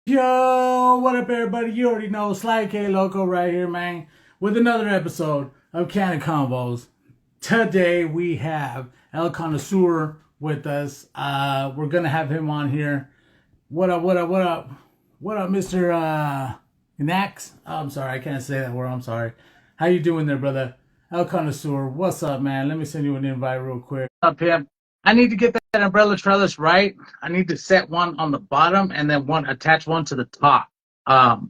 Yo, what up, everybody? You already know Sly K Loco right here, man, with another episode of CannaConvos. Today we have El Connoisseur with us. We're gonna have him on here. What up? What up? What up? What up, Mister Nax? Oh, I'm sorry, I can't say that word. I'm sorry. How you doing there, brother? El Connoisseur, what's up, man? Let me send you an invite real quick. What's up, pimp? I need to get that umbrella trellis right. I need to set one on the bottom and then attach one to the top. And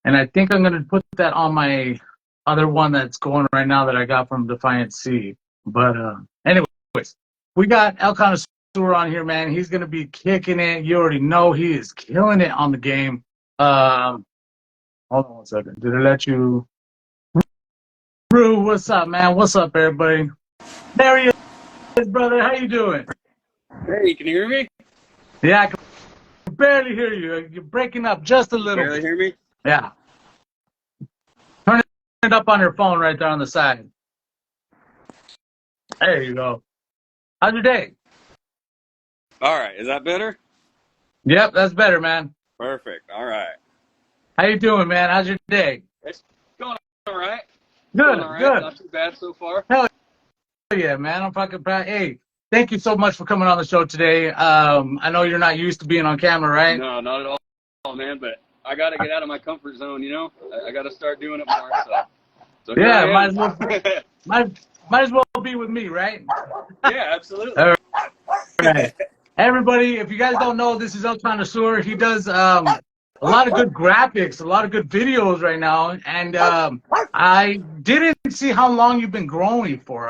I think I'm gonna put that on my other one that's going right now that I got from Defiant Sea. But anyways, we got El Connoisseur on here, man. He's gonna be kicking it. You already know he is killing it on the game. Hold on one second. Did I let you? Rue, what's up, man? What's up, everybody? There he is, brother. How you doing? Hey, can you hear me? Yeah, I can barely hear you. You're breaking up just a little Barely bit. hear me? Yeah. Turn it up on your phone right there on the side. There you go. How's your day? All right, is that better? Yep, that's better, man. Perfect. All right. How you doing, man? How's your day? It's going all right. Good, Going all right. good. Not too bad so far. Hell yeah, man. I'm fucking proud. Hey, thank you so much for coming on the show today. I know you're not used to being on camera, right? No, not at all, man. But I got to get out of my comfort zone, you know? I got to start doing it more. So here Yeah, I am. might as well be with me, right? Yeah, absolutely. All right. Everybody, if you guys don't know, this is El Connoisseur. He does a lot of good graphics, a lot of good videos right now. And I didn't see how long you've been growing for.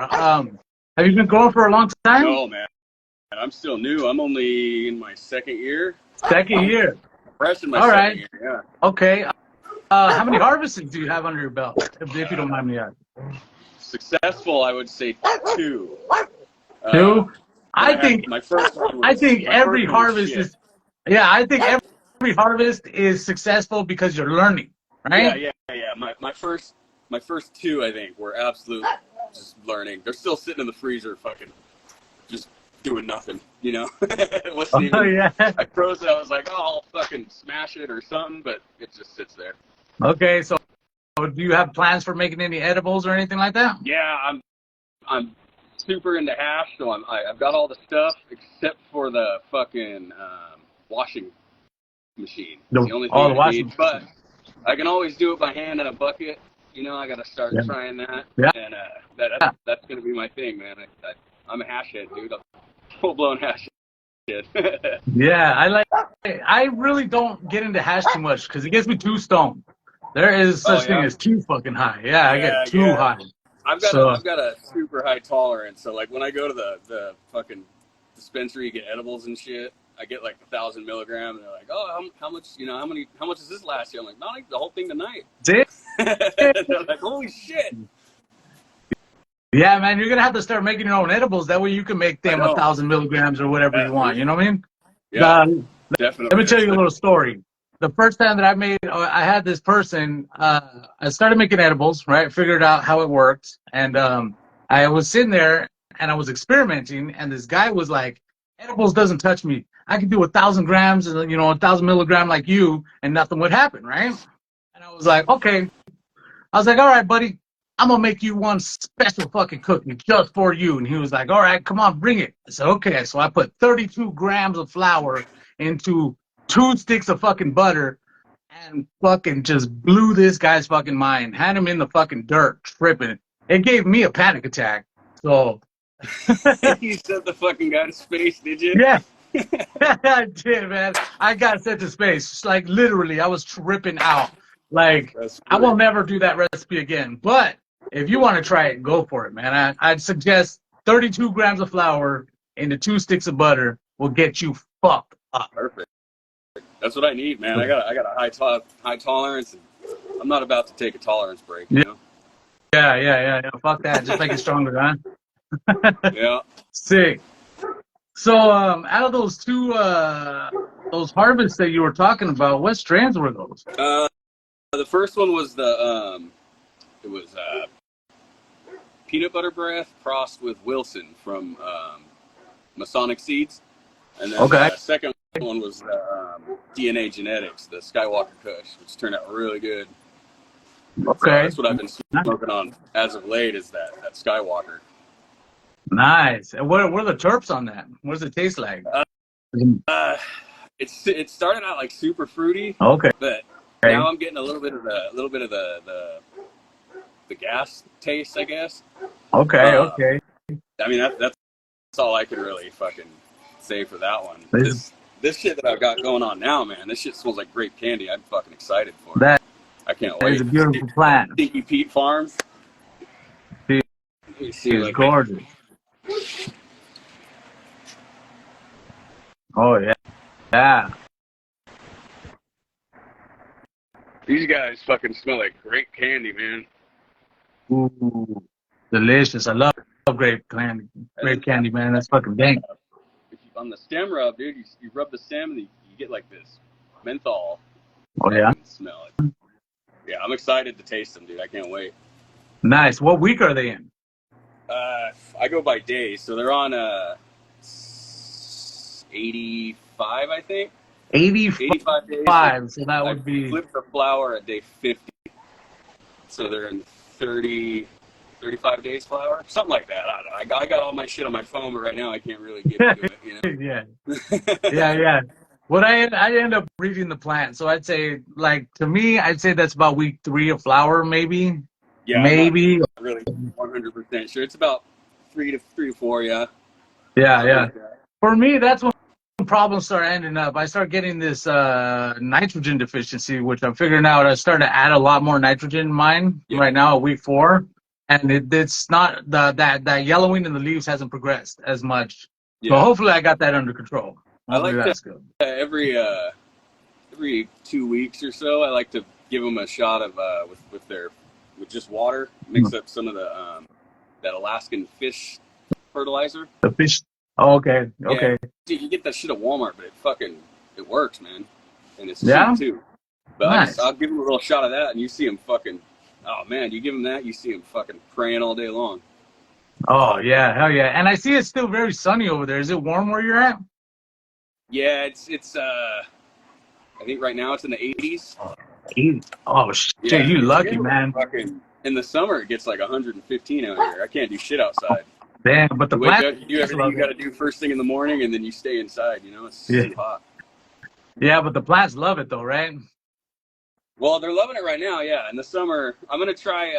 Have you been growing for a long time? No, man. I'm still new. I'm only in my second year. Second year. Fresh in my All second right. year, yeah. Okay. How many harvests do you have under your belt, if you don't mind me asking? Successful, I would say 2. Two? I think my first one was, I think every harvest shit. is, yeah, I think every harvest is successful because you're learning, right? Yeah. My first 2, I think, were absolute just learning. They're still sitting in the freezer, fucking, just doing nothing, you know. It wasn't even, yeah. I froze it. I was like, oh, I'll fucking smash it or something, but it just sits there. Okay, so do you have plans for making any edibles or anything like that? Yeah, I'm super into hash, so I've got all the stuff except for the fucking washing machine. It's the only thing I need, but I can always do it by hand in a bucket. You know, I got to start trying that, and that's gonna be my thing, man. I'm a hash head, dude. I'm full blown hash head. Yeah, I really don't get into hash too much because it gets me too stoned. There is such thing as too fucking high. Yeah, I get too high. I've got a super high tolerance, so like when I go to the fucking dispensary to get edibles and shit, I get like 1,000 milligrams, and they're like, oh, how much, you know, how much does this last you? I'm like, no, I need the whole thing tonight. They're like, holy shit. Yeah, man, you're gonna have to start making your own edibles. That way you can make them 1,000 milligrams or whatever you want. You know what I mean? Yeah, definitely. Let me tell you a little story. The first time that I had this person, I started making edibles, right? Figured out how it worked. And I was sitting there and I was experimenting, and this guy was like, edibles doesn't touch me. I could do 1,000 grams, and 1,000 milligram like you, and nothing would happen, right? And I was like, okay. I was like, all right, buddy, I'm gonna make you one special fucking cookie just for you. And he was like, all right, come on, bring it. I said, okay. So I put 32 grams of flour into 2 sticks of fucking butter and fucking just blew this guy's fucking mind. Had him in the fucking dirt, tripping. It gave me a panic attack. So you sent the fucking guy to space, did you? Yeah. I did, man. I got sent to space. Just like literally, I was tripping out. Like, I will never do that recipe again. But if you want to try it, go for it, man. I'd suggest 32 grams of flour into 2 sticks of butter will get you fucked up. Perfect. That's what I need, man. I got a high tolerance, and I'm not about to take a tolerance break, you know? Yeah. Fuck that. Just make it stronger, huh? Yeah. Sick. So, out of those 2, those harvests that you were talking about, what strands were those? The first one was it was peanut butter breath crossed with Wilson from Masonic Seeds, and then the second one was DNA Genetics, the Skywalker Kush, which turned out really good. Okay. So that's what I've been smoking on as of late, is that Skywalker. Nice. And what are the terps on that? What does it taste like? It started out like super fruity. Okay. But now I'm getting a little bit of the gas taste, I guess. Okay. Okay. I mean, that's all I could really fucking say for that one. This shit that I've got going on now, man, this shit smells like grape candy. I'm fucking excited for it. I can't wait. It's a beautiful plant. Stinky Pete Farms. It's gorgeous. Oh, yeah. Yeah. These guys fucking smell like grape candy, man. Ooh, delicious. I love grape candy. Grape candy, man. That's fucking dang. On the stem rub, dude, you rub the stem and you get like this menthol. Oh, yeah? Smell it. Yeah, I'm excited to taste them, dude. I can't wait. Nice. What week are they in? I go by days, so they're on 85, I think. 85 days. So that would be. Flip the flower at day 50. So they're in 35 days flower, something like that. I don't know. I got all my shit on my phone, but right now I can't really get into it. You know? Yeah. What I end up reading the plant, so I'd say, like, to me, I'd say that's about week 3 of flower, maybe. Yeah, maybe. I'm not really 100% sure. It's about 3 to 4. Yeah. Yeah. For me, that's when problems start ending up. I start getting this nitrogen deficiency, which I'm figuring out. I started to add a lot more nitrogen in mine right now at week 4, and it's not that yellowing in the leaves hasn't progressed as much. So hopefully I got that under control. Hopefully I like to, every 2 weeks or so, I like to give them a shot of with just water. Mix up some of the that Alaskan fish fertilizer. The fish. Oh, okay. Yeah, you get that shit at Walmart, but it works, man, and it's cheap too. But nice. I'll give them a little shot of that, and you see them fucking. Oh man, you give them that, you see them fucking praying all day long. Oh yeah, hell yeah! And I see it's still very sunny over there. Is it warm where you're at? Yeah, it's I think right now it's in the 80s. 80s. Oh shit, you lucky, man. Fucking, in the summer it gets like 115 out here. I can't do shit outside. Damn, but the plants, you do everything you got to do first thing in the morning, and then you stay inside. You know, it's too hot. Yeah, but the plants love it though, right? Well, they're loving it right now. Yeah, in the summer, I'm gonna try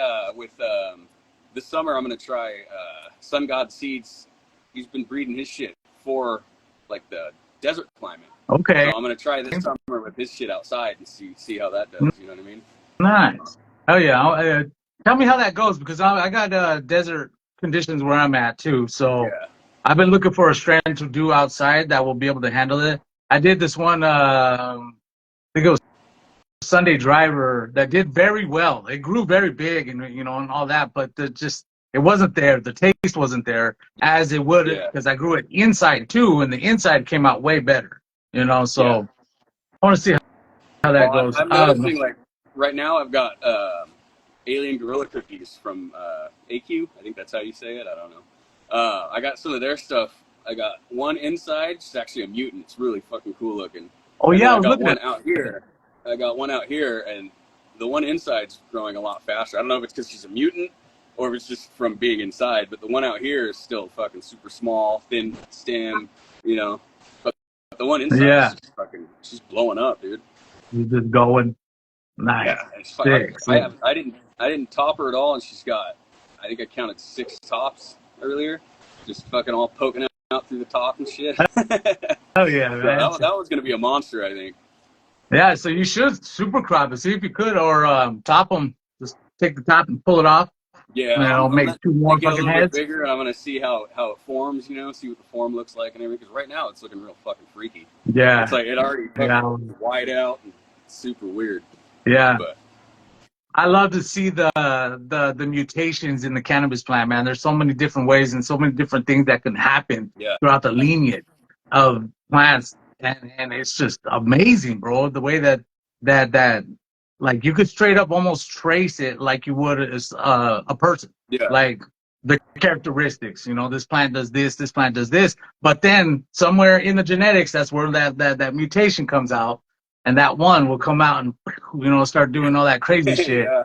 this summer I'm gonna try Sun God Seeds. He's been breeding his shit for like the desert climate. Okay. So I'm gonna try this summer with his shit outside and see how that does. You know what I mean? Nice. Oh yeah. Tell me how that goes, because I got desert conditions where I'm at too. So I've been looking for a strain to do outside that will be able to handle it. I did this one. I think it was Sunday Driver that did very well. It grew very big and and all that, but it wasn't there. The taste wasn't there as it would because I grew it inside too, and the inside came out way better. So I want to see how that goes. I'm noticing like right now I've got Alien Gorilla Cookies from AQ. I think that's how you say it. I don't know. I got some of their stuff. I got one inside. It's actually a mutant. It's really fucking cool looking. Oh yeah, I got one out here. I got one out here, and the one inside's growing a lot faster. I don't know if it's because she's a mutant or if it's just from being inside, but the one out here is still fucking super small, thin stem, But the one inside is just fucking, she's blowing up, dude. She's just going. Nice. Yeah, it's I didn't top her at all, and she's got, I think I counted 6 tops earlier, just fucking all poking out through the top and shit. Oh yeah, man. So that was gonna be a monster, I think. Yeah, so you should super crop it, see if you could, or top them. Just take the top and pull it off. Yeah, make 2 more fucking fucking heads. Bit bigger, and I'm gonna see how it forms. See what the form looks like and everything. Because right now it's looking real fucking freaky. Yeah, it's like it already fucking wide out and super weird. Yeah, but I love to see the mutations in the cannabis plant, man. There's so many different ways and so many different things that can happen throughout the lineage of plants. And it's just amazing, bro. The way that like you could straight up almost trace it like you would as a person. Yeah. Like the characteristics. This plant does this plant does this. But then somewhere in the genetics, that's where that mutation comes out, and that one will come out and start doing all that crazy shit. Yeah.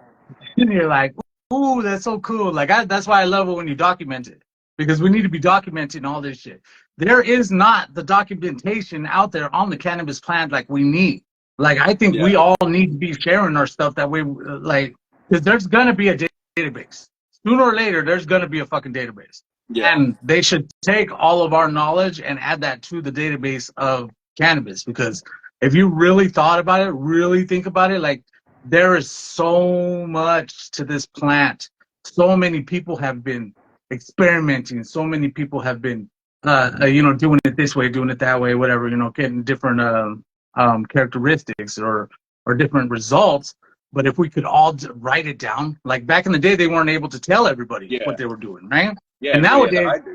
And you're like, ooh, that's so cool. Like that's why I love it when you document it, because we need to be documenting all this shit. There is not the documentation out there on the cannabis plant like we need. Like I think we all need to be sharing our stuff that we like, because there's gonna be a database. Sooner or later, there's going to be a fucking database. Yeah. And they should take all of our knowledge and add that to the database of cannabis. Because if you really thought about it, really think about it, like there is so much to this plant. So many people have been experimenting. So many people have been, doing it this way, doing it that way, whatever, getting different characteristics or different results. But if we could all write it down, like back in the day, they weren't able to tell everybody what they were doing, right? Yeah. And nowadays,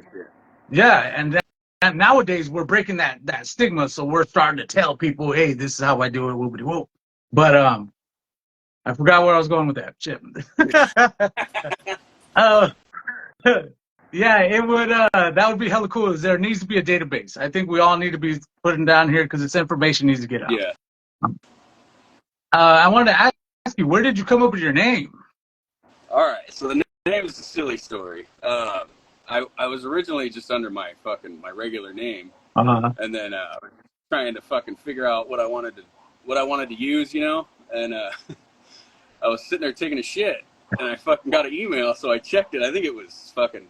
and nowadays we're breaking that stigma, so we're starting to tell people, hey, this is how I do it, whoopity whoop. But I forgot where I was going with that shit. Yeah, it would. That would be hella cool. There needs to be a database. I think we all need to be putting down here because it's information needs to get out. Yeah. I wanted to ask you, where did you come up with your name? All right, so the name is a silly story. I was originally just under my regular name, and then I was trying to fucking figure out what I wanted to use, and I was sitting there taking a shit, and I fucking got an email, so I checked it. I think it was fucking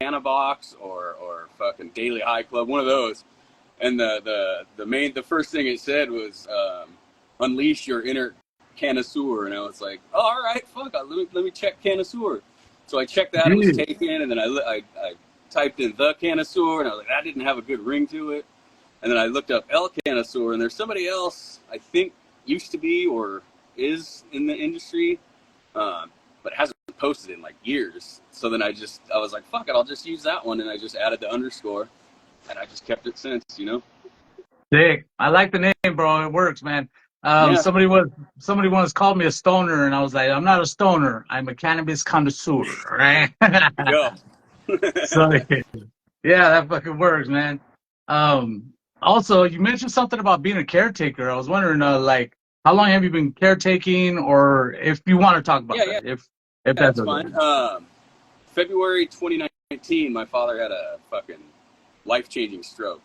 CannaBox or fucking Daily High Club, one of those, and the first thing it said was unleash your inner Cannasure, and I was like, oh, all right, fuck, let me check Cannasure. So I checked that, it was taken, and then I typed in the Cannasure, and I was like, that didn't have a good ring to it. And then I looked up El Cannasure, and there's somebody else I think used to be or is in the industry, but hasn't posted in like years. So then I was like, fuck it, I'll just use that one, and I just added the underscore, and I just kept it since, Sick. I like the name, bro. It works, man. Somebody once called me a stoner, and I was like, I'm not a stoner. I'm a cannabis connoisseur, right? Yeah. So, yeah, that fucking works, man. Also, you mentioned something about being a caretaker. I was wondering, like, how long have you been caretaking, or if you want to talk about that? Yeah. If that's fine. February 2019, my father had a fucking life-changing stroke,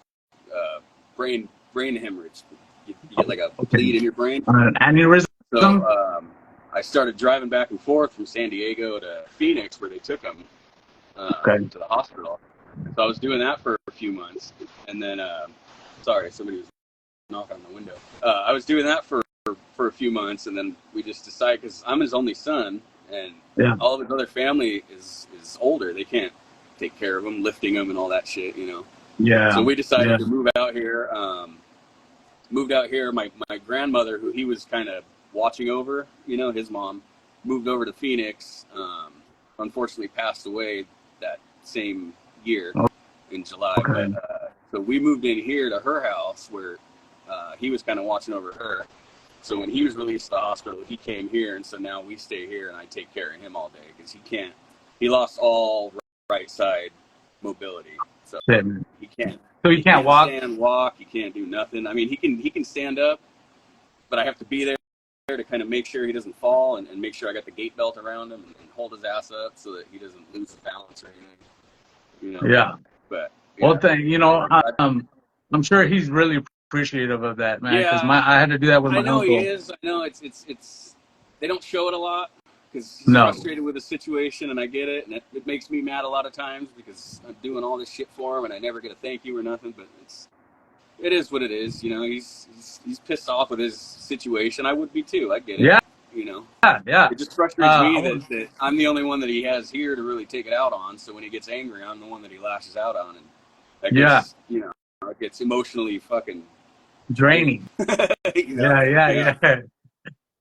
brain hemorrhage. You get like a bleed in your brain. An aneurysm? So I started driving back and forth from San Diego to Phoenix, where they took him to the hospital. So I was doing that for a few months. And then, sorry, somebody was knocking on the window. I was doing that for a few months, and then we just decided, because I'm his only son, and all of his other family is older. They can't take care of him, lifting him and all that shit, Yeah. So we decided to move out here. My grandmother, who he was kind of watching over, his mom, moved over to Phoenix. Unfortunately, passed away that same year in July. Okay. But, so we moved in here to her house, where he was kind of watching over her. So when he was released to the hospital, he came here, and so now we stay here, and I take care of him all day, because he lost all right side mobility. So he can't. So he can't walk? Walk. He can't do nothing. I mean, he can stand up, but I have to be there to kind of make sure he doesn't fall, and make sure I got the gate belt around him and hold his ass up so that he doesn't lose his balance or anything. Yeah. But I'm sure he's really appreciative of that, man. Because I had to do that with my uncle. I know he is. I know it's they don't show it a lot, because he's frustrated with the situation, and I get it, and it makes me mad a lot of times, because I'm doing all this shit for him, and I never get a thank you or nothing. But it is what it is, He's pissed off with his situation. I would be too. I get it. Yeah. Yeah. It just frustrates me that I'm the only one that he has here to really take it out on. So when he gets angry, I'm the one that he lashes out on, and that gets, it gets emotionally fucking draining. Yeah.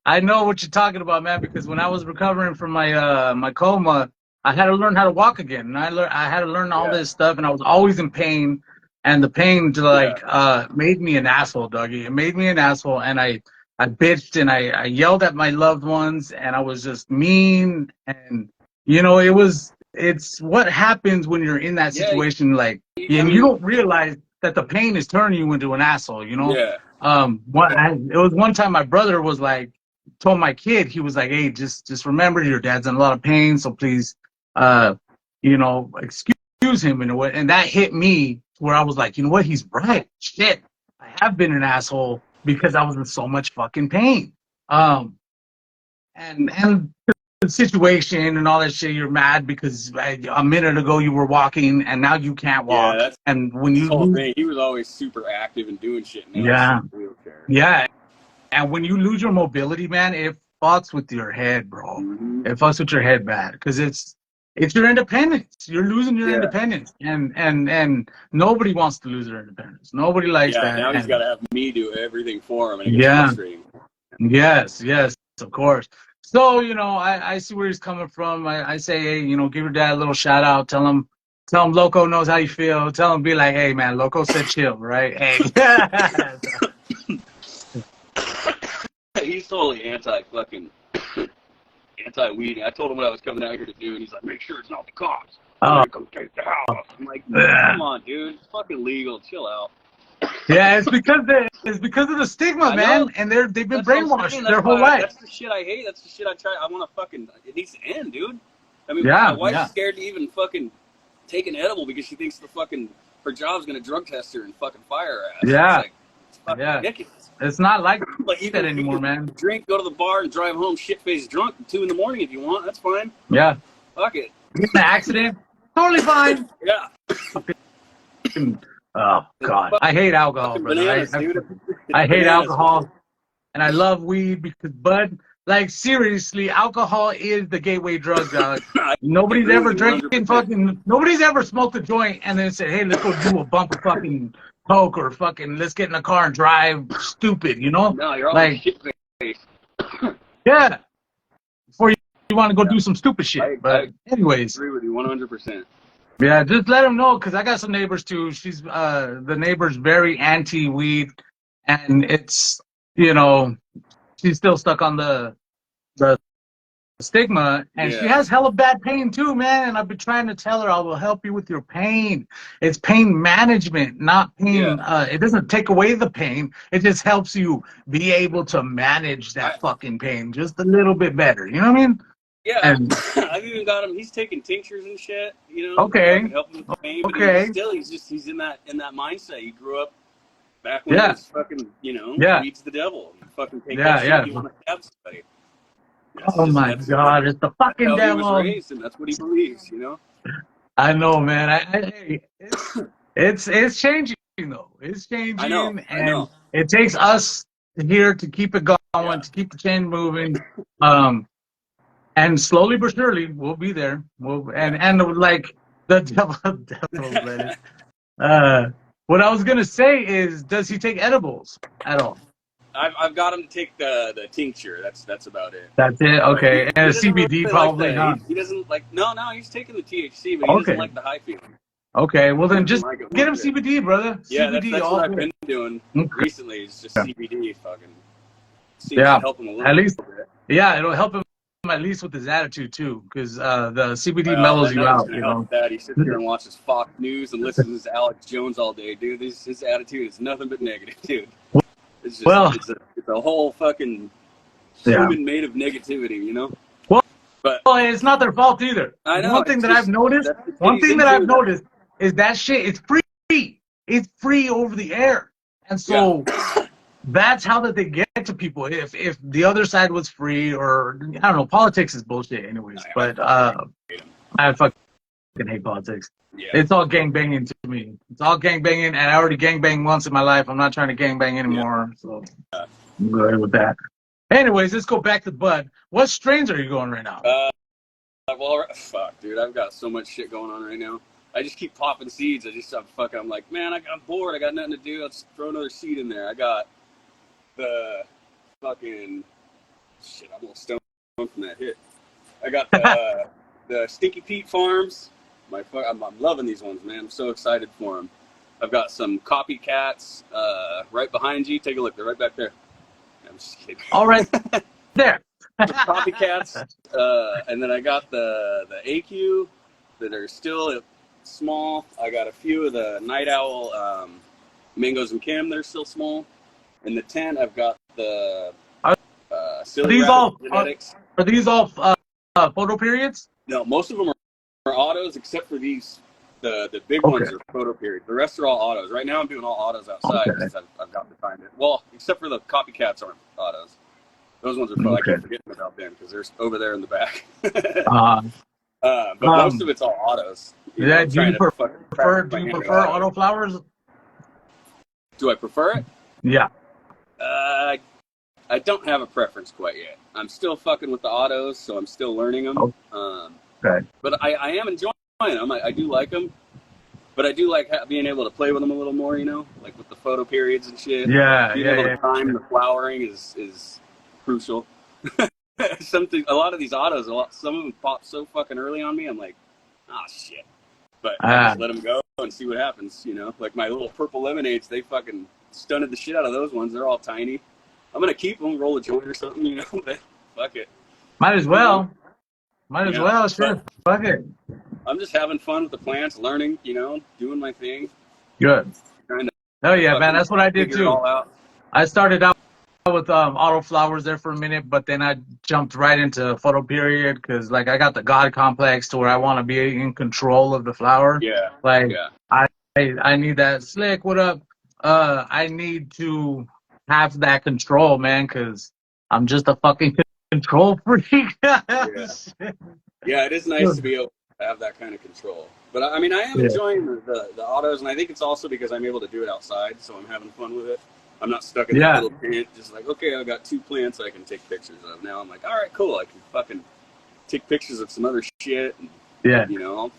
I know what you're talking about, man, because when I was recovering from my coma, I had to learn how to walk again, and I had to learn all this stuff, and I was always in pain, and the pain made me an asshole, Dougie. It made me an asshole, and I bitched, and I yelled at my loved ones, and I was just mean, and it was it's what happens when you're in that situation, yeah, like, and you don't realize that the pain is turning you into an asshole, you know? Yeah. It was one time my brother was like, told my kid, he was like, hey, just remember your dad's in a lot of pain, so please, you know, excuse him in a way. And that hit me where I was like, you know what? He's right. Shit, I have been an asshole because I was in so much fucking pain. And the situation and all that shit, you're mad because a minute ago you were walking and now you can't walk. Yeah, that's and when his you whole thing. He was always super active and doing shit. Now yeah, he's in a wheelchair. yeah. And when you lose your mobility, man, it fucks with your head, bro. Mm-hmm. It fucks with your head bad because it's your independence. You're losing your Yeah. independence, and nobody wants to lose their independence. Nobody likes Yeah, that. now he's And got to have me do everything for him, and it gets yeah, frustrating. yes, of course. So, you know, I see where he's coming from. I say, hey, you know, give your dad a little shout out. Tell him Loco knows how you feel. Tell him, be like, hey, man, Loco said chill, right? Hey. He's totally anti-weed. I told him what I was coming out here to do, and he's like, make sure it's not the cops. I'm gonna come take the house. I'm like, come on, dude. It's fucking legal. Chill out. Yeah, it's because of the stigma, man, and they've been brainwashed their whole life. That's the shit I hate. That's the shit I try. I want to fucking. It needs to end, dude. I mean, yeah, my wife's scared to even fucking take an edible because she thinks her job's gonna drug test her and fucking fire her ass. Yeah, it's like, it's fucking ridiculous. It's not like you that anymore, man. Drink, go to the bar, and drive home shit-faced drunk at 2 a.m. if you want. That's fine. Yeah. Fuck it. Get in an accident, totally fine. Yeah. Oh God, I hate alcohol, brother. Bananas, I hate alcohol, and I love weed because bud. Like seriously, alcohol is the gateway drug, dog. Nobody's ever drinking fucking. Nobody's ever smoked a joint and then said, "Hey, let's go do a bump of fucking coke or fucking let's get in a car and drive." Stupid, you know? No, you're all like shit face. Yeah. Before you want to go do some stupid shit. But anyways, I agree with you 100%. Yeah, just let them know because I got some neighbors too. She's the neighbor's very anti-weed, and it's she's still stuck on the stigma, and she has hella bad pain too, man. And I've been trying to tell her I will help you with your pain. It's pain management, not pain. It doesn't take away the pain. It just helps you be able to manage that fucking pain just a little bit better. You know what I mean? Yeah, and I've even got him. He's taking tinctures and shit, you know. Okay. Helping with the pain, but he's in that mindset. He grew up back when he was fucking, weed's the devil. You fucking take that shit, you want to stab somebody. That's God, it's the fucking devil. He was raised, and that's what he believes, you know. I know, man. It's changing though. It's changing, I know. It takes us here to keep it going, to keep the chain moving. And slowly but surely, we'll be there. And like the devil. What I was gonna say is, does he take edibles at all? I've got him to take the tincture. That's about it. That's it. Okay, and a CBD really probably. Like he doesn't like. No, he's taking the THC, but he doesn't like the high feeling. Okay, well then just get him CBD, brother. Yeah, CBD, that's what I've been doing recently. It's just CBD, fucking. Seems to help him a little bit. Yeah, it'll help him at least with his attitude too, because the CBD mellows you out. You know, that he sits here and watches Fox News and listens to Alex Jones all day, dude. His attitude is nothing but negative, dude. It's just it's a whole fucking human made of negativity, you know. Well, it's not their fault either. I know. One thing that I've noticed is that shit. It's free. It's free over the air, and so. That's how that they get to people. If the other side was free, or I don't know, politics is bullshit, anyways. But I fucking hate politics. Yeah. It's all gangbanging to me. It's all gangbanging, and I already gangbanged once in my life. I'm not trying to gangbang anymore, so I'm good with that. Anyways, let's go back to Bud. What strains are you going right now? Well, fuck, dude, I've got so much shit going on right now. I just keep popping seeds. I'm like, man, I'm bored. I got nothing to do. Let's throw another seed in there. I got the fucking shit. I'm a little stoned from that hit. I got the Stinky Pete Farms. I'm loving these ones, man. I'm so excited for them. I've got some copycats right behind you. Take a look. They're right back there. I'm just kidding. All right, there. Copycats, and then I got the AQ. that are still small. I got a few of the night owl Mangos and Kim that are still small. In the tent, I've got the silly genetics. Are these all photo periods? No, most of them are autos, except for these. The big ones are photo period. The rest are all autos. Right now, I'm doing all autos outside because I've got the time. Well, except for the copycats aren't autos. Those ones are fun. I keep forgetting about them because they're over there in the back. But most of it's all autos. Do you prefer auto flowers? Do I prefer it? Yeah. I don't have a preference quite yet. I'm still fucking with the autos, so I'm still learning them. But I am enjoying them. I do like them. But I do like being able to play with them a little more, you know, like with the photo periods and shit. Being able to time the flowering is crucial. A lot of these autos, some of them pop so fucking early on me. I'm like, oh shit. But I just let them go and see what happens, you know. Like my little purple lemonades, they fucking stunted the shit out of those ones. They're all tiny. I'm gonna keep them, roll a joint or something, you know. But fuck it. Might as well. Sure. Fuck it. I'm just having fun with the plants, learning, you know, doing my thing. Good. Hell yeah, man. That's what I did too. I started out with auto flowers there for a minute, but then I jumped right into photo period because, like, I got the God complex to where I want to be in control of the flower. I need that slick. What up? I need to have that control, man, because I'm just a fucking control freak. Yeah, it is nice to be able to have that kind of control. But I mean, I am enjoying the autos, and I think it's also because I'm able to do it outside, so I'm having fun with it. I'm not stuck in that little tent, just like, okay, I've got 2 plants I can take pictures of. Now I'm like, all right, cool, I can fucking take pictures of some other shit. And, you know,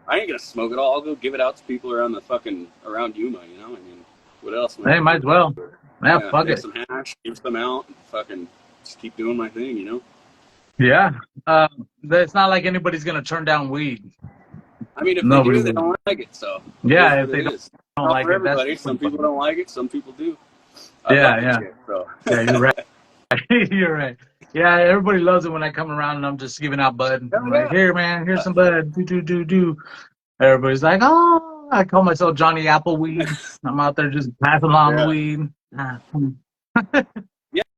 I ain't gonna smoke it all. I'll go give it out to people around around Yuma, you know? I mean, what else? Hey, might as well. Yeah, fuck it. Some hash, give them out, and fucking just keep doing my thing, you know? Yeah. It's not like anybody's gonna turn down weed. I mean, if they do, they don't like it, so. Yeah, if they don't like it, everybody. Some people don't like it, some people do. Yeah, you're right. You're right. Yeah, everybody loves it when I come around and I'm just giving out bud. I'm like, here, man, here's some bud. Do. Everybody's like, oh, I call myself Johnny Appleweed. I'm out there just passing along the weed.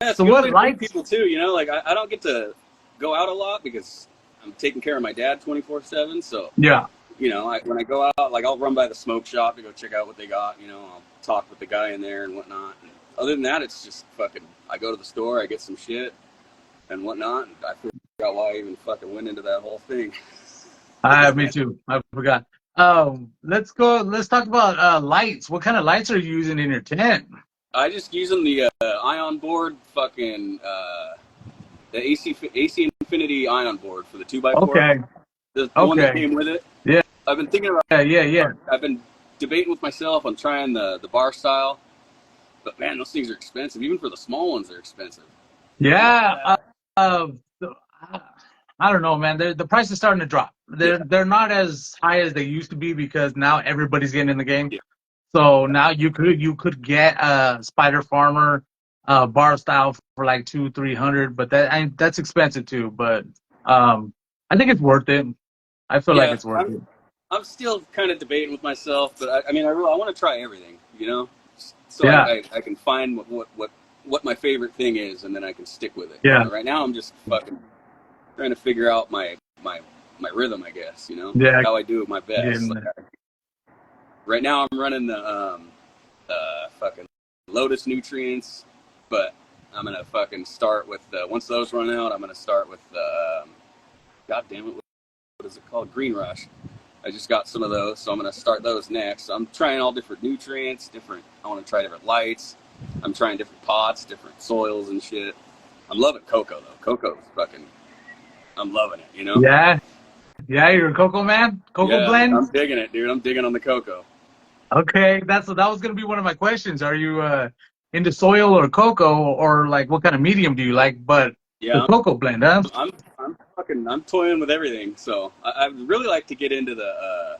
It's so what lights people too, you know, like I don't get to go out a lot because I'm taking care of my dad 24/7. So you know, when I go out, like I'll run by the smoke shop to go check out what they got. You know, I'll talk with the guy in there and whatnot. And other than that, it's just fucking. I go to the store, I get some shit and whatnot. And I figure out why I even fucking went into that whole thing. Me too. I forgot. Let's talk about lights. What kind of lights are you using in your tent? I just using the ion board, fucking the AC Infinity ion board for the 2x4. Okay. The one that came with it. Yeah. I've been thinking about. Yeah. I've been debating with myself on trying the bar style, but man, those things are expensive. Even for the small ones, they're expensive. Yeah. I don't know, man. The price is starting to drop. They're not as high as they used to be because now everybody's getting in the game. Yeah. So now you could get a Spider Farmer bar style for like $200-300, but that's expensive too. But I think it's worth it. I feel like it's worth it. I'm still kind of debating with myself, but I mean, I want to try everything, you know, so I can find what my favorite thing is, and then I can stick with it. Yeah. Right now, I'm just fucking trying to figure out my rhythm, I guess, you know, how I do it my best. Right now, I'm running the fucking Lotus Nutrients, but I'm gonna fucking start with once those run out, I'm gonna start with God damn it, what is it called? Green Rush. I just got some of those, so I'm gonna start those next. So I'm trying all different nutrients, I want to try different lights. I'm trying different pots, different soils and shit. I'm loving cocoa though. Cocoa's fucking. I'm loving it, you know. Yeah, you're a cocoa man. Cocoa blend. I'm digging it, dude. I'm digging on the cocoa. Okay, that was gonna be one of my questions. Are you into soil or cocoa, or like what kind of medium do you like? But the cocoa blend, huh? I'm toying with everything. So I'd really like to get into the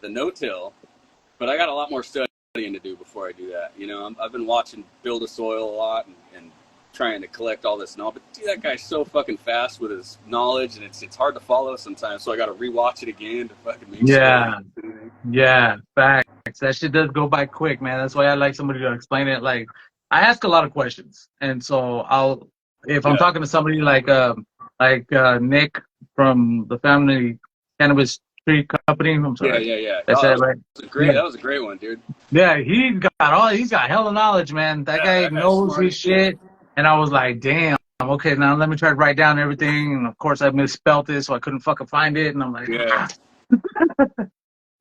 no-till, but I got a lot more studying to do before I do that. You know, I've been watching Build a Soil a lot and trying to collect all this knowledge. But dude, that guy's so fucking fast with his knowledge, and it's hard to follow sometimes. So I got to rewatch it again to fucking make sure. Yeah, facts. That shit does go by quick, man. That's why I like somebody to explain it. Like, I ask a lot of questions, and so if I'm talking to somebody like Nick from the Family Cannabis Tree Company. I'm sorry. Yeah. That's that right. That was a great one, dude. Yeah, he's got hella knowledge, man. That guy knows his shit. And I was like, damn, okay, now let me try to write down everything. And of course I misspelled it, so I couldn't fucking find it. And I'm like,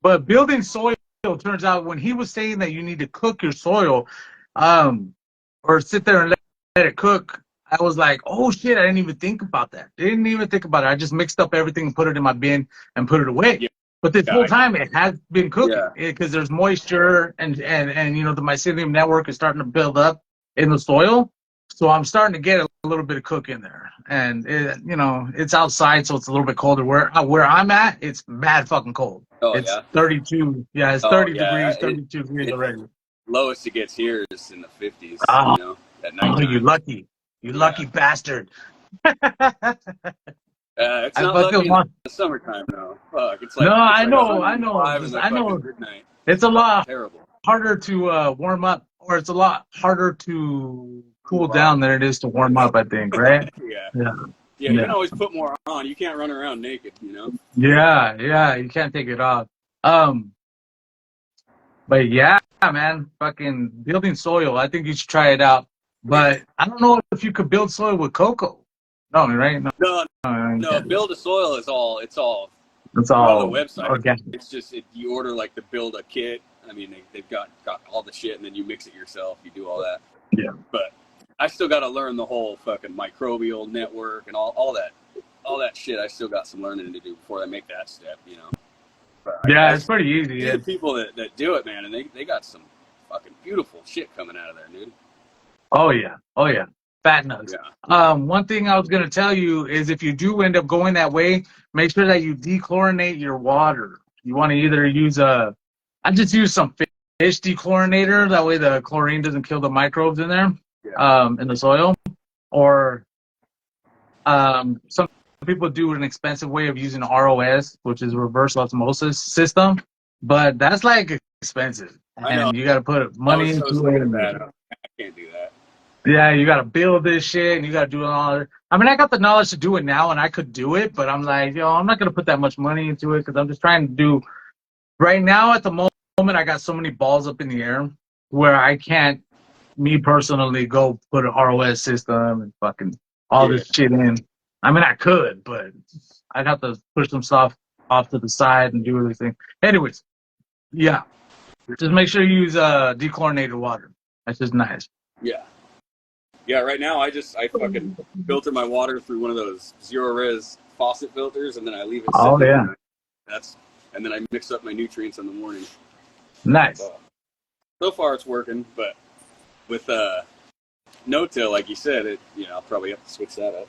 But building soil, turns out when he was saying that you need to cook your soil, or sit there and let it cook, I was like, oh shit, I didn't even think about that. Didn't even think about it. I just mixed up everything and put it in my bin and put it away. Yeah. But this whole time it has been cooking because there's moisture and you know, the mycelium network is starting to build up in the soil. So I'm starting to get a little bit of cook in there. And you know, it's outside, so it's a little bit colder. Where I'm at, it's mad fucking cold. Oh, it's 32. Yeah, it's 30 degrees, 32 degrees already. Lowest it gets here is in the 50s, you know, at night. Oh, you lucky. You lucky bastard. It's not lucky in the summertime, though. Fuck, it's like I know. It's a lot harder to warm up, or it's a lot harder to cool down than it is to warm up, I think, right? Yeah, you can always put more on. You can't run around naked, you know? Yeah, you can't take it off. But yeah, man, fucking building soil, I think you should try it out. But I don't know if you could build soil with cocoa. No, right? No, build a soil is all. It's all on the website. Organic. It's just you order like the build a kit. I mean, they've got all the shit, and then you mix it yourself. You do all that. Yeah. But I still got to learn the whole fucking microbial network and all that shit. I still got some learning to do before I make that step. You know. It's pretty easy. Yeah. People that do it, man, and they got some fucking beautiful shit coming out of there, dude. Oh yeah. Fat nuts. Yeah. One thing I was gonna tell you is if you do end up going that way, make sure that you dechlorinate your water. You want to either use I just use some fish dechlorinator. That way the chlorine doesn't kill the microbes in there, in the soil. Or some people do an expensive way of using ROS, which is reverse osmosis system, but that's like expensive, and you got to put money into it. I can't do that. Yeah, you got to build this shit, and you got to do it all. I mean, I got the knowledge to do it now, and I could do it, but I'm like, I'm not going to put that much money into it because I'm just trying to do. Right now, at the moment, I got so many balls up in the air where I can't, me personally, go put an ROS system and fucking all this shit in. I mean, I could, but I'd have to push some stuff off to the side and do everything. Anyways, just make sure you use dechlorinated water. That's just nice. Yeah, right now I fucking filter my water through one of those zero res faucet filters, and then I leave it sit there. And then I mix up my nutrients in the morning. Nice. So far it's working, but with no-till, like you said, I'll probably have to switch that up.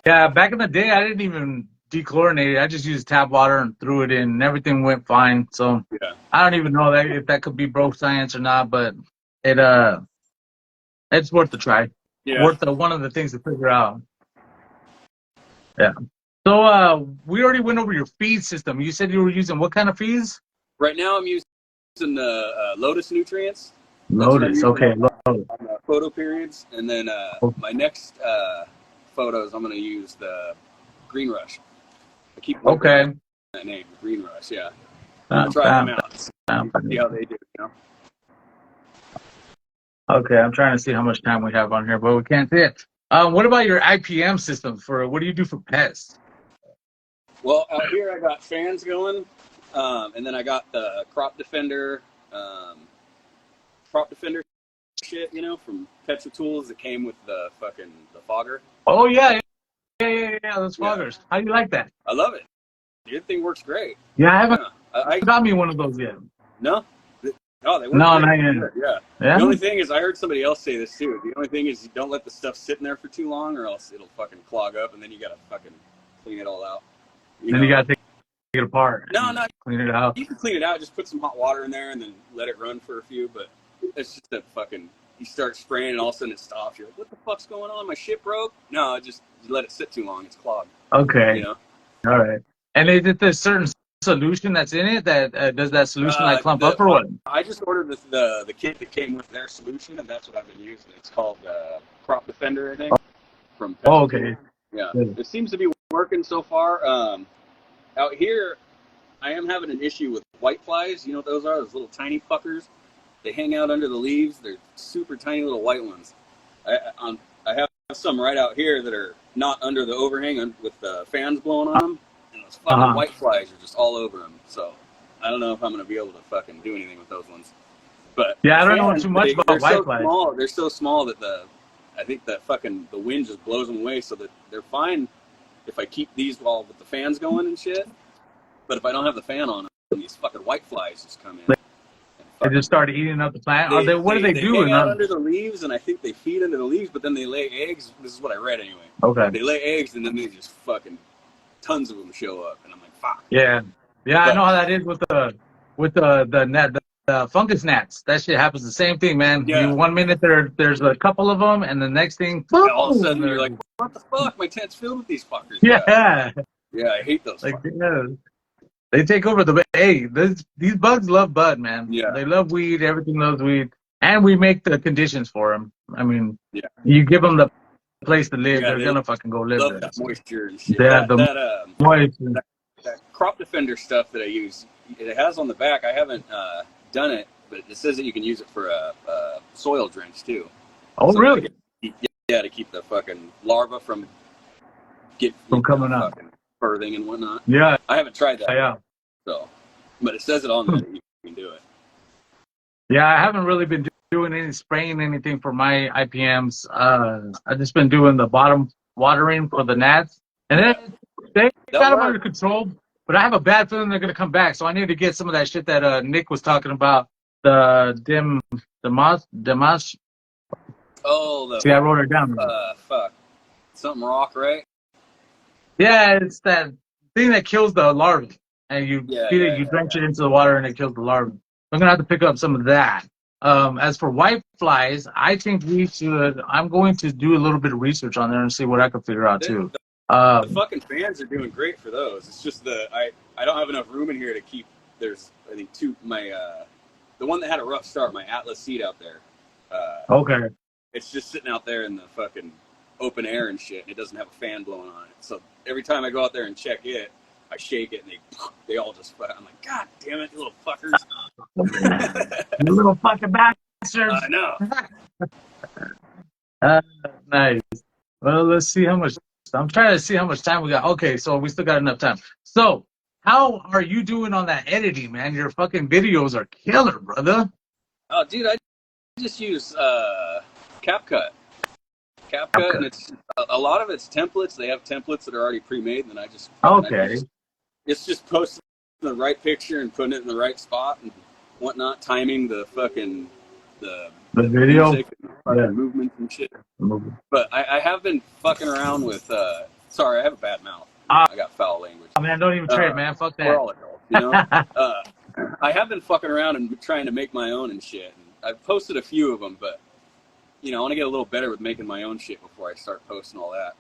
Yeah, back in the day I didn't even dechlorinate it. I just used tap water and threw it in, and everything went fine. So I don't even know if that could be bro science or not, but it's worth a try. Yeah. Worth one of the things to figure out. Yeah. So we already went over your feed system. You said you were using what kind of feeds? Right now I'm using the Lotus nutrients. Lotus, okay. On photo periods, and then my next photos I'm going to use the Green Rush. I keep that name, Green Rush. Yeah. I'm trying them out. See how they do. Okay, I'm trying to see how much time we have on here, but we can't see it. What about your IPM system? What do you do for pests? Well, out here I got fans going, and then I got the crop defender shit, from Petra Tools that came with the fogger. Oh yeah, those foggers. How do you like that? I love it. The thing works great. Yeah, I haven't got me one of those yet. No? Oh, they work not yet. Yeah. The only thing is, I heard somebody else say this too. The only thing is, you don't let the stuff sit in there for too long, or else it'll fucking clog up, and then you gotta fucking clean it all out. You gotta take it apart. No, clean it out. You can clean it out. Just put some hot water in there, and then let it run for a few. But it's just a fucking you start spraying and all of a sudden it stops. You're like, what the fuck's going on? My shit broke? No, just you let it sit too long. It's clogged. Okay. You know? All right. And is it the certain solution that's in it that does that solution like clump up or what? I just ordered the kit that came with their solution, and that's what I've been using. It's called Crop Defender, I think. From oh, okay. Yeah. It seems to be working so far. Out here, I am having an issue with whiteflies. You know what those are? Those little tiny fuckers. They hang out under the leaves. They're super tiny little white ones. I have some right out here that are not under the overhang with the fans blowing on them. And those fucking whiteflies are just all over them. So I don't know if I'm going to be able to fucking do anything with those ones. But yeah, I don't know too much about whiteflies. So they're so small that I think that the wind just blows them away. So that they're fine if I keep these all with the fans going and shit. But if I don't have the fan on, these fucking whiteflies just come in. They just started eating up the plant. What do they do? They hang out under the leaves, and I think they feed under the leaves, but then they lay eggs. This is what I read anyway. Okay. They lay eggs, and then they just fucking tons of them show up, and I'm like, fuck. Yeah, yeah, I know how that is with the fungus gnats. That shit happens the same thing, man. Yeah. 1 minute there's a couple of them, and the next thing, boom, all of a sudden you're like, what the fuck? My tent's filled with these fuckers. Yeah. Yeah, I hate those. Like, fuckers. They take over these bugs love bud, man. Yeah. They love weed. Everything loves weed. And we make the conditions for them. I mean, you give them the place to live, they're going to fucking go live love there. That moisture and shit. Moisture. That crop defender stuff that I use, it has on the back. I haven't done it, but it says that you can use it for a soil drench, too. Oh, so really? To keep the fucking larva from coming up. Birthing and whatnot. Yeah. I haven't tried that. Yeah. So, but it says it on there that you can do it. Yeah, I haven't really been doing any spraying anything for my IPMs. I've just been doing the bottom watering for the gnats. And then they got them under control, but I have a bad feeling they're going to come back. So I need to get some of that shit that Nick was talking about. The Dimash. Oh, see, I wrote it down. Fuck. Something rock, right? Yeah, it's that thing that kills the larvae. And you drench it into the water and it kills the larvae. I'm going to have to pick up some of that. As for whiteflies, I think I'm going to do a little bit of research on there and see what I can figure out too. The fucking fans are doing great for those. It's just I don't have enough room in here to keep, there's, I think the one that had a rough start, my Atlas seed out there. Okay. It's just sitting out there in the fucking open air and shit, and it doesn't have a fan blowing on it. So every time I go out there and check it, I shake it, and they all just, I'm like, God damn it, you little fuckers. You little fucking bastards. I know. Nice. Well, let's see how much, I'm trying to see how much time we got. Okay, so we still got enough time. So, how are you doing on that editing, man? Your fucking videos are killer, brother. Oh, dude, I just use CapCut. And it's a lot of it's templates. They have templates that are already pre-made, and then I just it's just posting the right picture and putting it in the right spot and whatnot, timing the fucking the video and movements and shit. But I have been fucking around with sorry, I have a bad mouth. I got foul language. I mean, I don't even trade, man. Fuck that. We're all adults, you know. I have been fucking around and trying to make my own and shit. And I've posted a few of them, but you know, I want to get a little better with making my own shit before I start posting all that.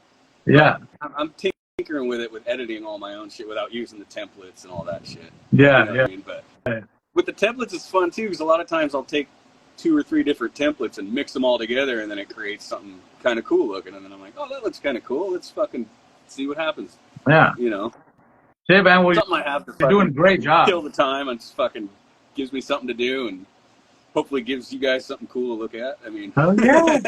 Yeah. But I'm tinkering with it, with editing all my own shit without using the templates and all that shit. Yeah, you know what I mean? But with the templates, it's fun too, because a lot of times I'll take 2 or 3 different templates and mix them all together, and then it creates something kind of cool looking. And then I'm like, oh, that looks kind of cool. Let's fucking see what happens. Yeah. You know? Yeah, man, something I have to you're doing a great job. Kill the time and just fucking gives me something to do, and hopefully gives you guys something cool to look at. I mean, hell yeah.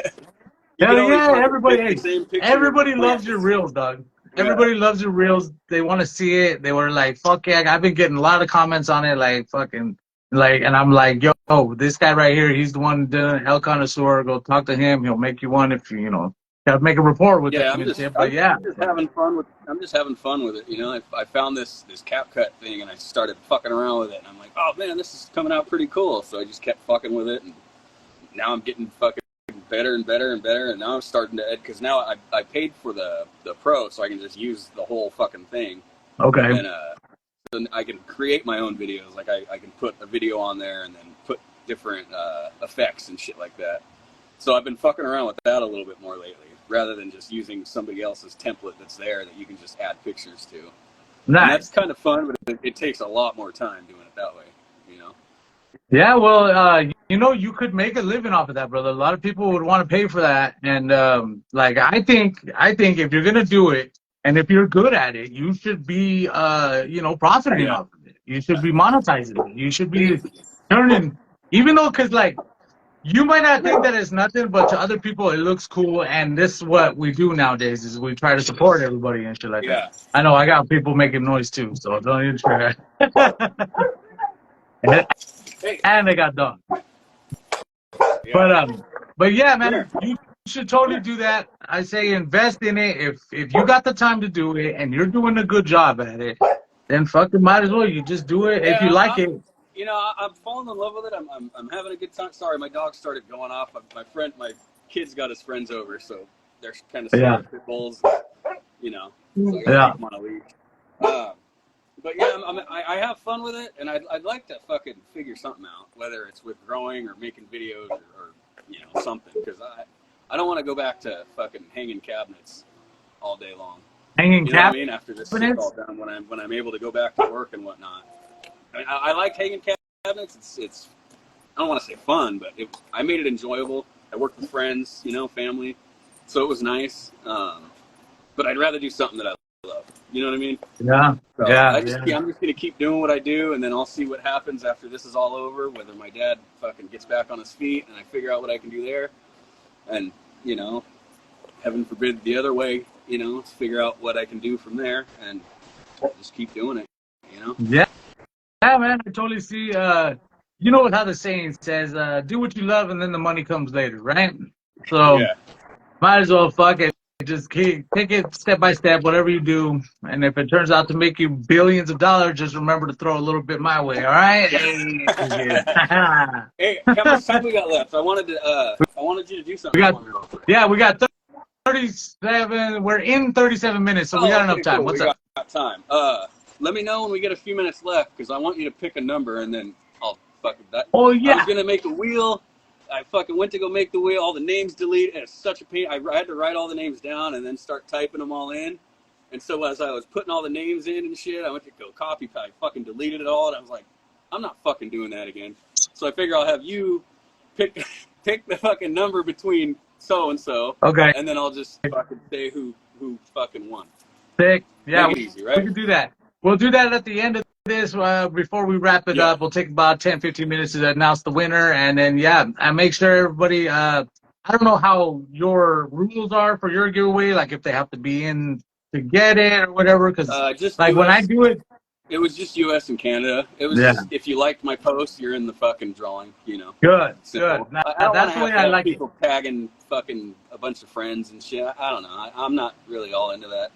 Hell yeah, everybody loves your reels, dog. Yeah. Everybody loves your reels. They want to see it. They were like, fuck yeah. I've been getting a lot of comments on it, like, fucking, like, and I'm like, yo, this guy right here, he's the one doing El Cannasure. Go talk to him. He'll make you one if you, gotta make a report with it. I'm just having fun with it. You know, I found this CapCut thing, and I started fucking around with it, and I'm like, oh man, this is coming out pretty cool. So I just kept fucking with it, and now I'm getting fucking better and better and better, and now I'm starting to edit, because now I paid for the pro, so I can just use the whole fucking thing. Okay. And then I can create my own videos. Like I can put a video on there and then put different effects and shit like that. So I've been fucking around with that a little bit more lately, rather than just using somebody else's template that's there that you can just add pictures to. Nice. And that's kind of fun, but it takes a lot more time doing it that way, you know? Yeah, well, you know, you could make a living off of that, brother. A lot of people would want to pay for that. And like, I think if you're gonna do it, and if you're good at it, you should be, you know, profiting off of it. You should be monetizing it. You should be earning, even though, because like, you might not think that it's nothing, but to other people it looks cool. And this is what we do nowadays: is we try to support everybody and shit like that. I know I got people making noise too, so don't even try. And they got done. But yeah, man, you should totally do that. I say invest in it. If you got the time to do it and you're doing a good job at it, then fucking might as well. You just do it if you like it. You know, I'm falling in love with it. I'm having a good time. Sorry, my dog started going off. My kid's got his friends over, so they're kind of scared of pit bulls. You know, so I gotta keep them on a leash. But yeah, I have fun with it, and I'd like to fucking figure something out, whether it's with growing or making videos or you know, something, because I don't want to go back to fucking hanging cabinets all day long. Hanging cabinets? You know what I mean? After this shit's all done, when I'm able to go back to work and whatnot. I mean, I like hanging cabinets. It's I don't want to say fun, but I made it enjoyable. I worked with friends, you know, family, so it was nice. But I'd rather do something that I love. You know what I mean? Yeah. So I'm just gonna keep doing what I do, and then I'll see what happens after this is all over. Whether my dad fucking gets back on his feet, and I figure out what I can do there, and you know, heaven forbid the other way, you know, figure out what I can do from there, and just keep doing it. You know? Yeah. Yeah, man, I totally see. You know how the saying says, "Do what you love, and then the money comes later," right? So, might as well fuck it. Just take it step by step, whatever you do, and if it turns out to make you billions of dollars, just remember to throw a little bit my way. All right? Hey, how much time we got left? I wanted you to do something. We got 37. We're in 37 minutes, so we got enough time. Cool. What's up? Got time. Let me know when we get a few minutes left, because I want you to pick a number, and then I'll fucking that. Oh yeah. I was gonna make a wheel. I fucking went to go make the wheel. All the names deleted, and it's such a pain. I had to write all the names down and then start typing them all in. And so as I was putting all the names in and shit, I went to go copy. I fucking deleted it all, and I was like, I'm not fucking doing that again. So I figure I'll have you pick the fucking number between so and so. Okay. And then I'll just fucking say who fucking won. Sick. Yeah. Make it easy, right? We can do that. We'll do that at the end of this. Before we wrap it up, we'll take about 10-15 minutes to announce the winner, and then and make sure everybody. I don't know how your rules are for your giveaway, like if they have to be in to get it or whatever. Because like US, when I do it, it was just U.S. and Canada. It was just, if you liked my post, you're in the fucking drawing. You know. Good. Now, that's the way I like people tagging fucking a bunch of friends and shit. I don't know. I'm not really all into that.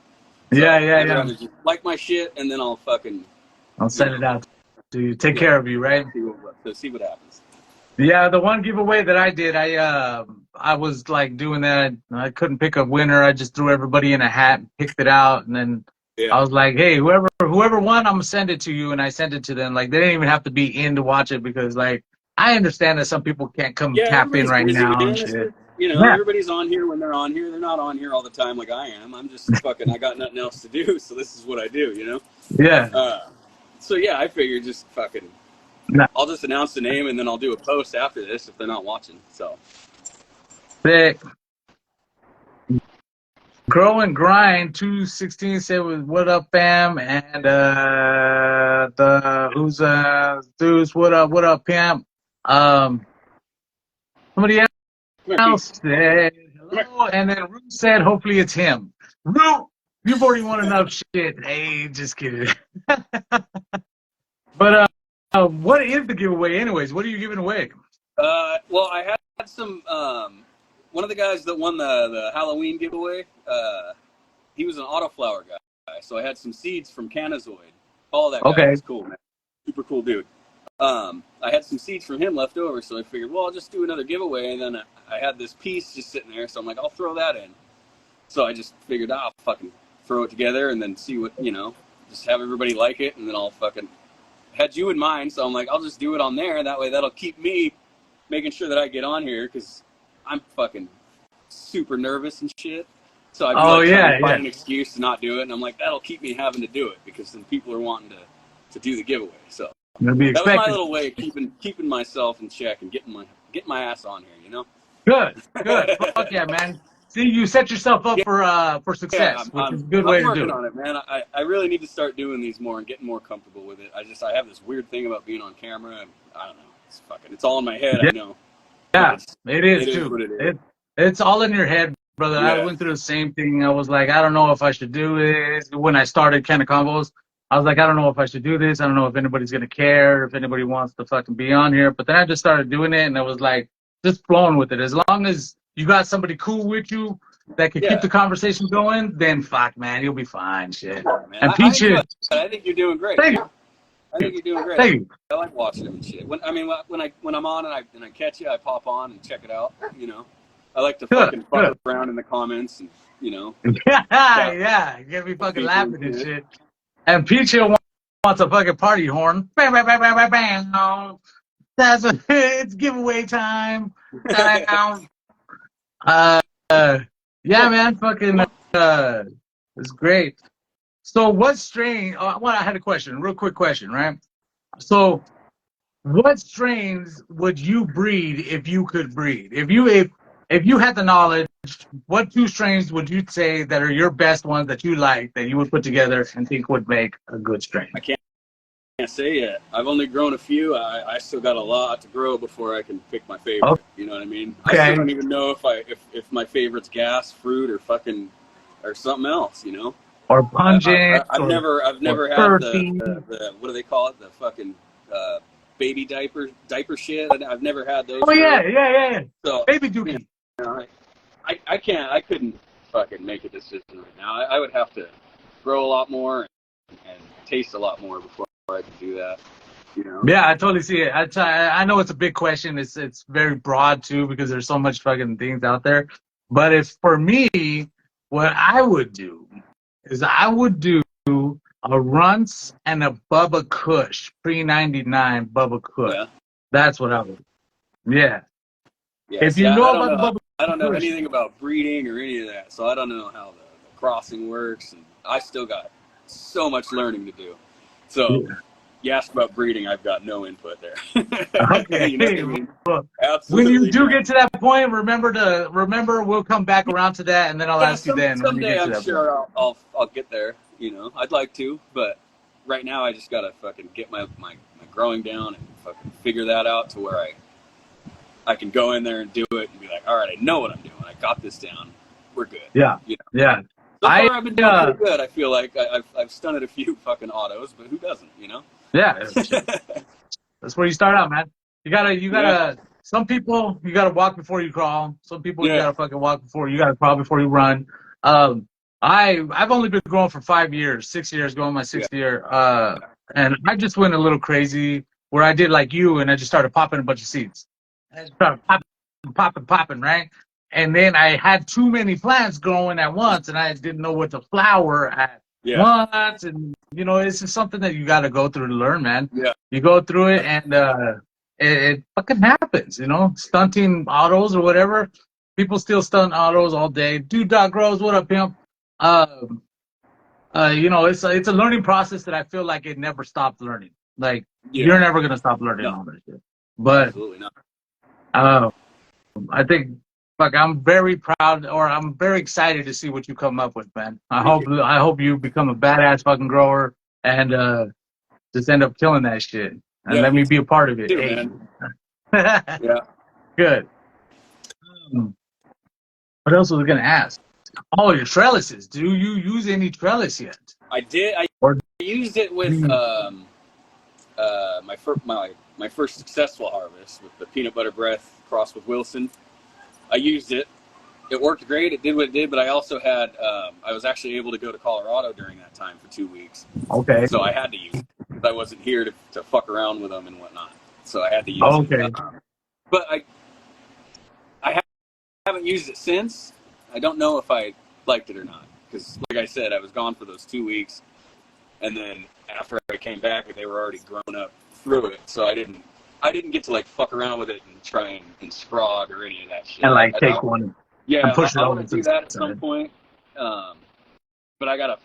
So yeah. Just like my shit, and then I'll send it out to you. Take care of you, right? See what happens. Yeah, the one giveaway that I did, I was like doing that. I couldn't pick a winner. I just threw everybody in a hat and picked it out, and then I was like, hey, whoever won, I'm gonna send it to you, and I sent it to them. Like they didn't even have to be in to watch it, because like I understand that some people can't come tap in right now. And shit. You know, everybody's on here when they're on here. They're not on here all the time like I am. I'm just fucking, I got nothing else to do, so this is what I do, you know? Yeah. So yeah, I figured just fucking, I'll just announce the name, and then I'll do a post after this if they're not watching, so. Sick. Grow and Grind 216 said, what up, fam? And dudes, what up, pimp? Somebody else said hello, and then Root said, hopefully it's him. Root, you've already won enough shit. Hey, just kidding. But what is the giveaway anyways? What are you giving away? Well, I had some, one of the guys that won the Halloween giveaway, he was an autoflower guy, so I had some seeds from Cannasure. All that guy was cool, man. Super cool dude. I had some seeds from him left over, so I figured, well, I'll just do another giveaway, and then I had this piece just sitting there, so I'm like, I'll throw that in. So I just figured, I'll fucking throw it together and then see what, you know, just have everybody like it, and then I'll fucking, had you in mind, so I'm like, I'll just do it on there, that way that'll keep me making sure that I get on here, because I'm fucking super nervous and shit. So I'd be trying to find an excuse to not do it, and I'm like, that'll keep me having to do it because then people are wanting to do the giveaway. So that was my little way of keeping myself in check and getting my ass on here, you know. Good. Fuck yeah, man. See, you set yourself up for success, which is a good way to do it. I'm working on it, man. I really need to start doing these more and getting more comfortable with it. I have this weird thing about being on camera, and I don't know. It's all in my head. I know. Yeah, it is too. It's all in your head, brother. Yeah. I went through the same thing. I was like, I don't know if I should do this. When I started CannaConvos, I was like, I don't know if I should do this. I don't know if anybody's going to care, if anybody wants to fucking be on here. But then I just started doing it, and I was like, just flowing with it. As long as you got somebody cool with you that can keep the conversation going, then fuck, man, you'll be fine, shit. Yeah, man. And Peach, I think you're doing great. Thank you. I think you're doing great. Thank you. I like watching them and shit. When I'm on and I catch you, I pop on and check it out. You know, I like to fucking fuck around in the comments and you know. Yeah, get me fucking laughing and shit. And Peach wants a fucking party horn. Bam, bam, bam, bam, bam, bam. It's giveaway time. Yeah, man, fucking it's great. So what strain, I had a question, real quick question, right? So what strains would you breed if you could breed? If you had the knowledge, what 2 strains would you say that are your best ones that you like, that you would put together and think would make a good strain? I can't say yet. I've only grown a few. I still got a lot to grow before I can pick my favorite. Okay. You know what I mean? Okay. I still don't even know if my favorite's gas, fruit, or fucking or something else. You know? Or pungent. I've never had the what do they call it? The fucking baby diaper shit. I've never had those. Oh yeah. So baby dookie. You know, I couldn't fucking make a decision right now. I would have to grow a lot more and taste a lot more before I could do that. You know? Yeah, I totally see it. I know it's a big question. It's very broad too because there's so much fucking things out there. But if for me, what I would do is I would do a Runts and a Bubba Kush, pre-99 Bubba Kush. Yeah. That's what I would do. Yeah. If you know about the Bubba I don't know anything about breeding or any of that, so I don't know how the crossing works, and I still got so much learning to do. So you asked about breeding, I've got no input there. Okay. You know what I mean? Absolutely. When you do get to that point, remember we'll come back around to that, and then I'll ask you then. Someday I'm sure I'll get there. You know, I'd like to, but right now I just gotta fucking get my growing down and fucking figure that out to where I can go in there and do it and be like, all right, I know what I'm doing. I got this down. We're good. Yeah. You know? Yeah. So far, I've been doing pretty good. I feel like I've stunted a few fucking autos, but who doesn't, you know? Yeah. That's where you start out, man. You gotta. Some people you gotta walk before you crawl. Some people you gotta fucking walk before you gotta crawl before you run. I've only been growing for 5 years, 6 years, going my 6th year. And I just went a little crazy where I did like you, and I just started popping a bunch of seeds. I just started popping, right? And then I had too many plants growing at once, and I didn't know what to flower at once. And, you know, it's just something that you got to go through to learn, man. Yeah. You go through it, and it fucking happens, you know? Stunting autos or whatever. People still stunt autos all day. Dude, Doc Rose, what up, pimp? You know, it's a learning process that I feel like it never stopped learning. Like, you're never going to stop learning all that shit. But absolutely not. I think, fuck, I'm very proud, or I'm very excited to see what you come up with, man. I hope you become a badass fucking grower and just end up killing that shit. And let me be a part of it. Too, man. Yeah. Good. What else was I gonna ask? Oh, your trellises. Do you use any trellis yet? I did. I used it with my first successful harvest with the peanut butter breath crossed with Wilson. I used it. It worked great. It did what it did, but I also had I was actually able to go to Colorado during that time for 2 weeks. Okay. So I had to use it because I wasn't here to fuck around with them and whatnot. So I had to use it. But I haven't used it since. I don't know if I liked it or not because, like I said, I was gone for those 2 weeks, and then after I came back, they were already grown up through it. So I didn't I didn't get to like fuck around with it and try and scrog or any of that shit. And like take one yeah, and push it I over want to do that at some point. But I gotta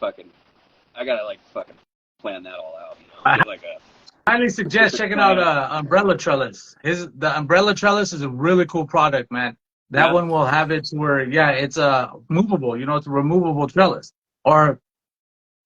like fucking plan that all out. You know? Get like a. I highly suggest checking out Umbrella Trellis. The Umbrella Trellis is a really cool product, man. That one will have it to where, it's movable. You know, it's a removable trellis. Or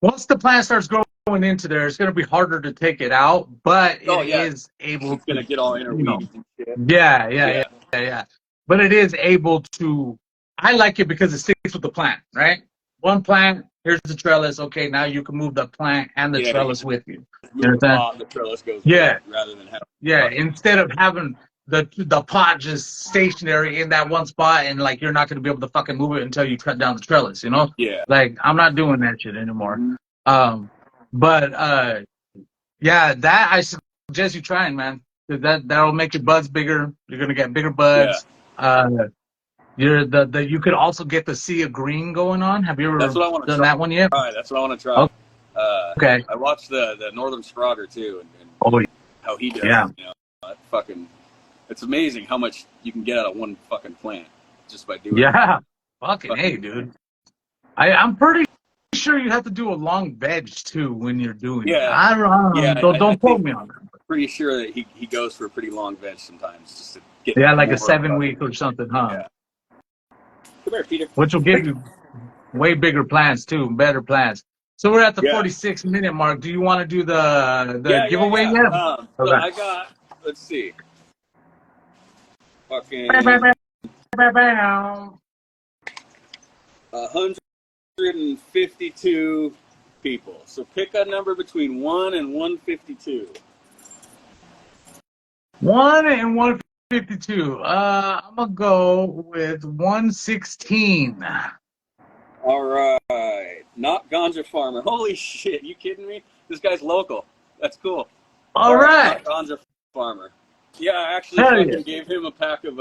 once the plant starts growing into there, it's going to be harder to take it out, but it is able. It's going to get all interweaved and shit. Yeah. But it is able to. I like it because it sticks with the plant, right? One plant, here's the trellis. Okay, now you can move the plant and the trellis with you. You understand? The trellis goes rather than having. Instead of having the pot just stationary in that one spot and like you're not going to be able to fucking move it until you cut down the trellis, you know? Yeah. Like I'm not doing that shit anymore. That I suggest you trying, man. That'll make your buds bigger. You're gonna get bigger buds. Yeah. You could also get the sea of green going on. Have you ever done that one yet? All right, that's what I want to try. Okay. I watched the Northern Scrogger too, and how he does. Yeah. You know, it's amazing how much you can get out of one fucking plant just by doing it. Yeah. Fucking hey, dude. I'm pretty sure you have to do a long veg too when you're doing it. I don't quote me on that. Pretty sure that he goes for a pretty long veg sometimes just to get like a 7 week or something, huh? Yeah. Come here, Peter. Which will give you way bigger plants too, better plants. So we're at the 46-minute mark. Do you want to do the giveaway yet? So I got, let's see. Fucking 152 people. So pick a number between 1 and 152. 1 and 152. I'm gonna go with 116. All right. Not Ganja Farmer. Holy shit! You kidding me? This guy's local. That's cool. All right. Not Ganja Farmer. Yeah, I actually fucking gave him a pack of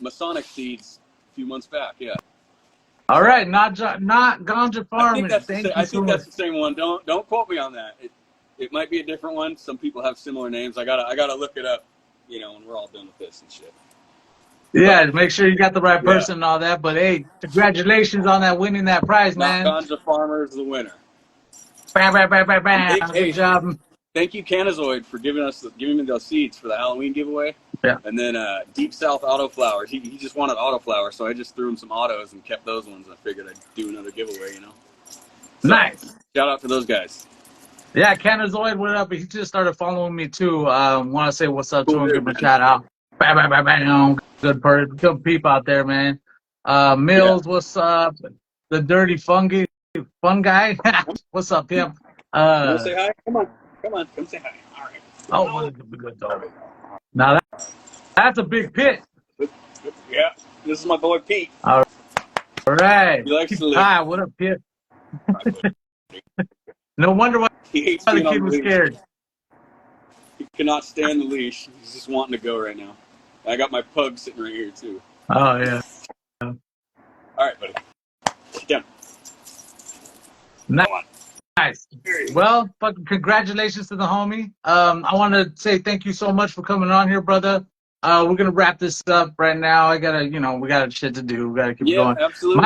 Masonic seeds a few months back. Yeah. All right, not Ganja Farmer. I think that's the same one. Don't quote me on that. It might be a different one. Some people have similar names. I gotta look it up. You know, when we're all done with this and shit. Yeah, make sure you got the right person and all that. But hey, congratulations on winning that prize, man. Ganja Farmer is the winner. Bam. Good job. Thank you, Cannasure, for giving me those seeds for the Halloween giveaway. Yeah. And then Deep South Autoflowers. He just wanted autoflowers, so I just threw him some autos and kept those ones. I figured I'd do another giveaway, you know. So, nice. Shout out to those guys. Yeah, Cannasure, what up? He just started following me too. Want to say what's up to him? Give him a shout out. Bam. Good peep out there, man. Mills, what's up? The dirty fun guy. What's up, him? Want to say hi? Come on, come say hi. All right. Oh, good dog. Now that's a big pit. Yeah, this is my boy Pete. All right. He likes to live. Hi, what up, Pit? No wonder why the kid was scared. He cannot stand the leash. He's just wanting to go right now. I got my pug sitting right here too. Oh yeah. All right, buddy. Sit down. Nice. Well, fucking congratulations to the homie. I want to say thank you so much for coming on here, brother. We're gonna wrap this up right now. We got shit to do. We gotta keep going. Yeah, absolutely.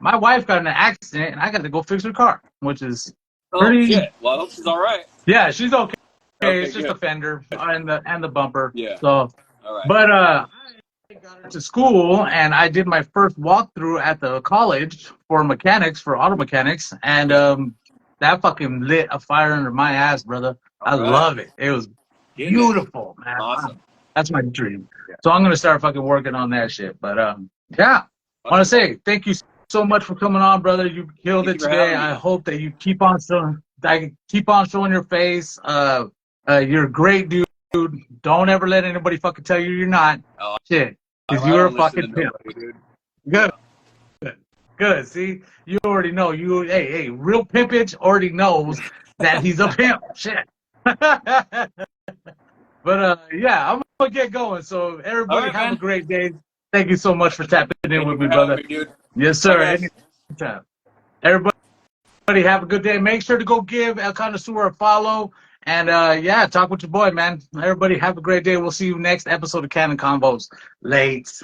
My wife got in an accident, and I got to go fix her car, which is pretty. Shit. Well, I hope she's all right. Yeah, she's okay. It's just a fender and the bumper. Yeah. So, all right. But I got her to school, and I did my first walkthrough at the college for auto mechanics, and that fucking lit a fire under my ass, brother. I love it. It was beautiful, man. Awesome. That's my dream. Yeah. So I'm gonna start fucking working on that shit. But I want to say thank you so much for coming on, brother. You killed it today. I hope that you keep on showing your face. You're a great dude. Don't ever let anybody fucking tell you you're not. Oh, shit. Because you're a fucking pimp. Good. See, you already know. Hey, real pimpage already knows that he's a pimp. Shit. But I'm gonna get going. So everybody have a great day. Thank you so much for tapping in with me, brother. Yes, sir. Anytime. Everybody have a good day. Make sure to go give El Cannasure a follow And yeah, talk with your boy, man. Everybody have a great day. We'll see you next episode of CannaConvos. Late.